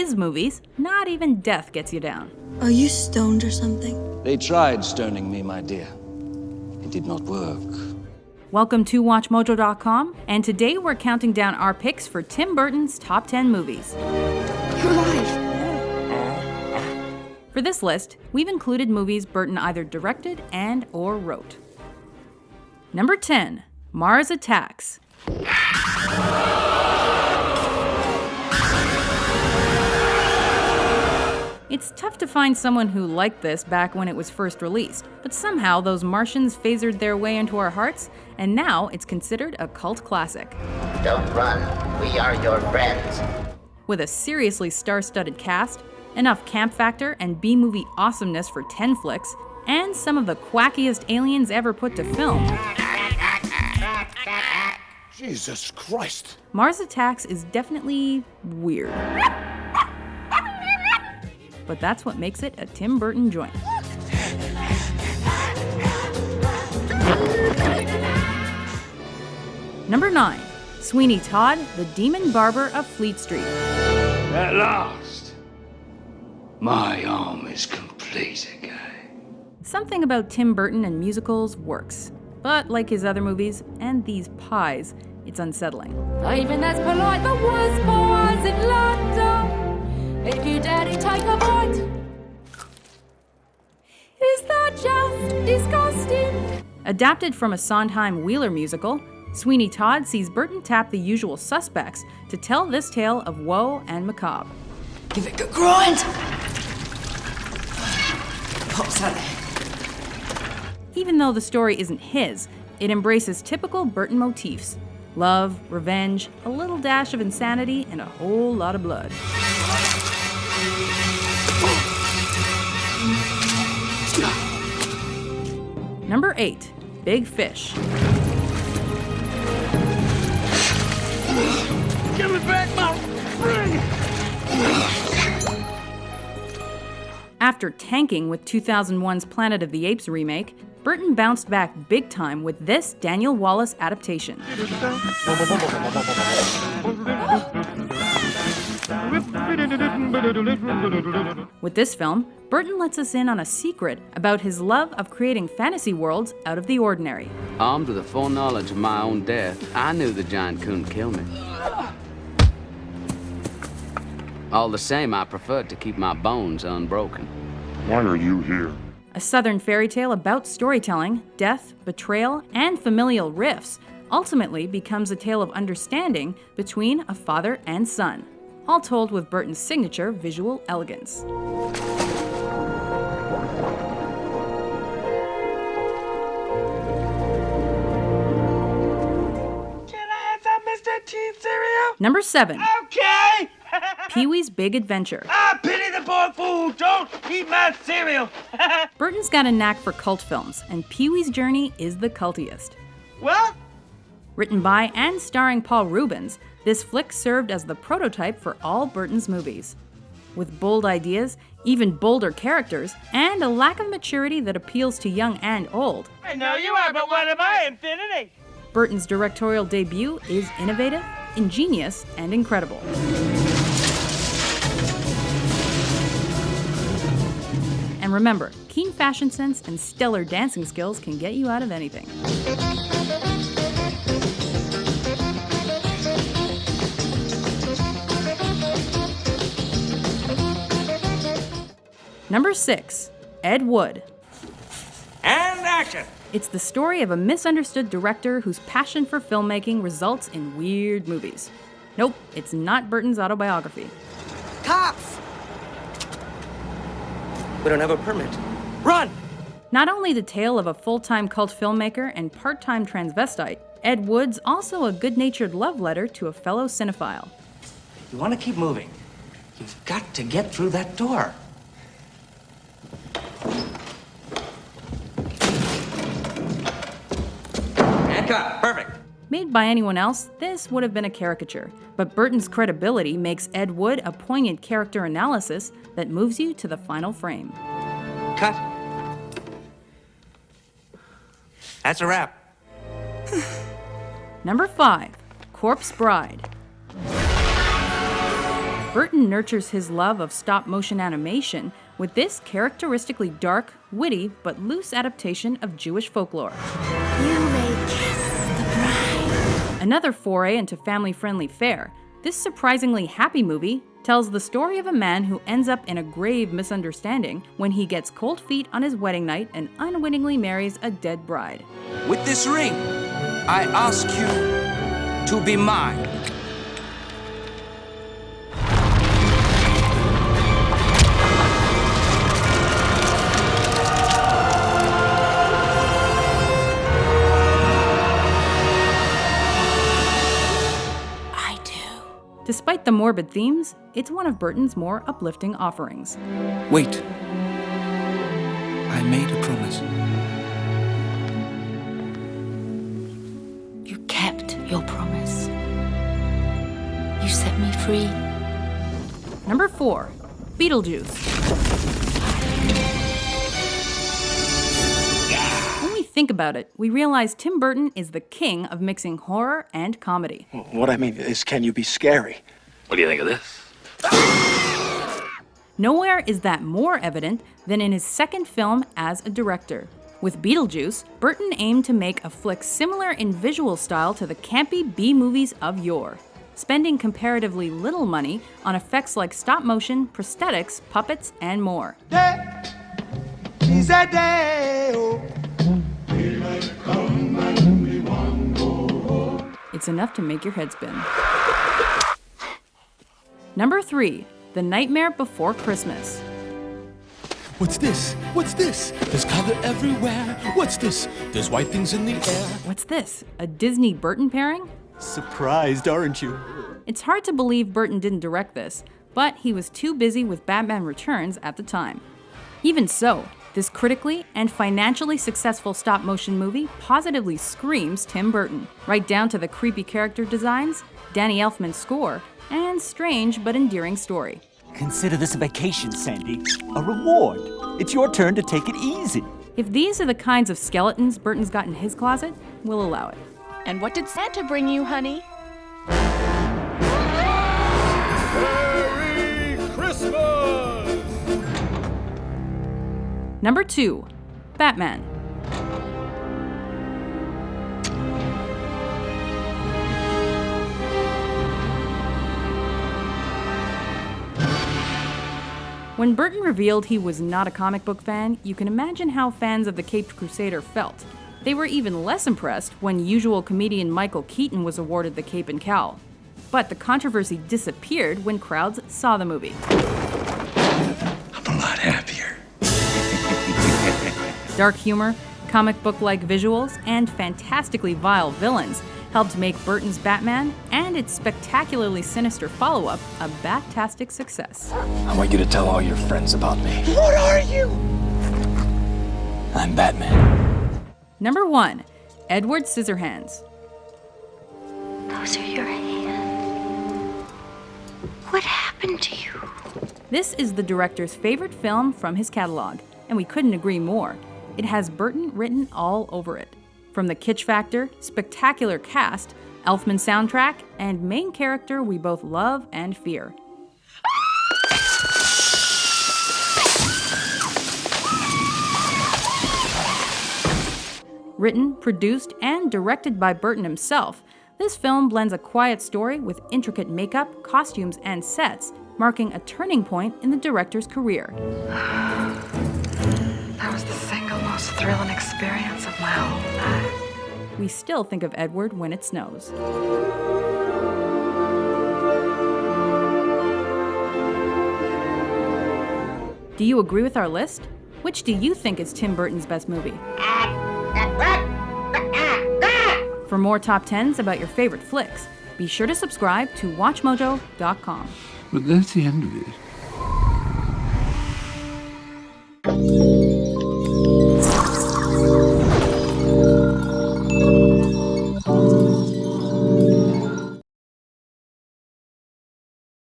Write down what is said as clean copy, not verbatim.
his movies, not even death gets you down. Are you stoned or something? They tried stoning me, my dear. It did not work. Welcome to WatchMojo.com, and today we're counting down our picks for Tim Burton's top 10 movies. You're alive. For this list, we've included movies Burton either directed and or wrote. Number 10, Mars Attacks. It's tough to find someone who liked this back when it was first released, but somehow those Martians phasered their way into our hearts, and now it's considered a cult classic. Don't run, we are your friends. With a seriously star-studded cast, enough camp factor and B-movie awesomeness for 10 flicks, and some of the quackiest aliens ever put to film. Jesus Christ! Mars Attacks is definitely weird. But that's what makes it a Tim Burton joint. Number 9, Sweeney Todd, the Demon Barber of Fleet Street. At last, my arm is complete again. Something about Tim Burton and musicals works. But like his other movies, and these pies, it's unsettling. Even as polite, the worst boys in London. If you dare to take a bite, is that just disgusting? Adapted from a Sondheim Wheeler musical, Sweeney Todd sees Burton tap the usual suspects to tell this tale of woe and macabre. Give it a grind. Pops out. Even though the story isn't his, it embraces typical Burton motifs: love, revenge, a little dash of insanity, and a whole lot of blood. Number 8, Big Fish. Give me back my ring! After tanking with 2001's Planet of the Apes remake, Burton bounced back big time with this Daniel Wallace adaptation. With this film, Burton lets us in on a secret about his love of creating fantasy worlds out of the ordinary. Armed with the full knowledge of my own death, I knew the giant couldn't kill me. All the same, I preferred to keep my bones unbroken. Why are you here? A southern fairy tale about storytelling, death, betrayal, and familial rifts ultimately becomes a tale of understanding between a father and son, all told with Burton's signature visual elegance. Can I have some Mr. T cereal? Number 7, Okay! Pee-wee's Big Adventure. I pity the poor fool! Don't eat my cereal! Burton's got a knack for cult films, and Pee-wee's journey is the cultiest. What? Written by and starring Paul Reubens, this flick served as the prototype for all Burton's movies. With bold ideas, even bolder characters, and a lack of maturity that appeals to young and old, I know you are, but what am I, infinity? Burton's directorial debut is innovative, ingenious, and incredible. And remember, keen fashion sense and stellar dancing skills can get you out of anything. Number 6, Ed Wood. And action! It's the story of a misunderstood director whose passion for filmmaking results in weird movies. Nope, it's not Burton's autobiography. Cops! We don't have a permit. Run! Not only the tale of a full-time cult filmmaker and part-time transvestite, Ed Wood's also a good-natured love letter to a fellow cinephile. You want to keep moving. You've got to get through that door. And cut. Perfect. Made by anyone else, this would have been a caricature, but Burton's credibility makes Ed Wood a poignant character analysis that moves you to the final frame. Cut. That's a wrap. Number 5, Corpse Bride. Burton nurtures his love of stop-motion animation with this characteristically dark, witty, but loose adaptation of Jewish folklore. You may kiss the bride. Another foray into family-friendly fare, this surprisingly happy movie tells the story of a man who ends up in a grave misunderstanding when he gets cold feet on his wedding night and unwittingly marries a dead bride. With this ring, I ask you to be mine. Despite the morbid themes, it's one of Burton's more uplifting offerings. Wait. I made a promise. You kept your promise. You set me free. Number 4, Beetlejuice. When we think about it, we realize Tim Burton is the king of mixing horror and comedy. What I mean is, can you be scary? What do you think of this? Nowhere is that more evident than in his second film as a director. With Beetlejuice, Burton aimed to make a flick similar in visual style to the campy B-movies of yore, spending comparatively little money on effects like stop-motion, prosthetics, puppets, and more. It's enough to make your head spin. Number 3, The Nightmare Before Christmas. What's this? What's this? There's color everywhere. What's this? There's white things in the air. What's this? A Disney Burton pairing? Surprised, aren't you? It's hard to believe Burton didn't direct this, but he was too busy with Batman Returns at the time. Even so, this critically and financially successful stop-motion movie positively screams Tim Burton, right down to the creepy character designs, Danny Elfman's score, and strange but endearing story. Consider this a vacation, Sandy. A reward. It's your turn to take it easy. If these are the kinds of skeletons Burton's got in his closet, we'll allow it. And what did Santa bring you, honey? Merry Christmas! Number 2, Batman. When Burton revealed he was not a comic book fan, you can imagine how fans of the Caped Crusader felt. They were even less impressed when usual comedian Michael Keaton was awarded the cape and cowl. But the controversy disappeared when crowds saw the movie. I'm a lot happier. Dark humor, comic book-like visuals, and fantastically vile villains helped make Burton's Batman and its spectacularly sinister follow-up a bat-tastic success. I want you to tell all your friends about me. What are you? I'm Batman. Number 1, Edward Scissorhands. Those are your hands. What happened to you? This is the director's favorite film from his catalog, and we couldn't agree more. It has Burton written all over it. From the kitsch factor, spectacular cast, Elfman soundtrack, and main character we both love and fear. Written, produced, and directed by Burton himself, this film blends a quiet story with intricate makeup, costumes, and sets, marking a turning point in the director's career. That was the single most thrilling experience of my whole life. We still think of Edward when it snows. Do you agree with our list? Which do you think is Tim Burton's best movie? For more top 10s about your favorite flicks, be sure to subscribe to WatchMojo.com. But that's the end of it.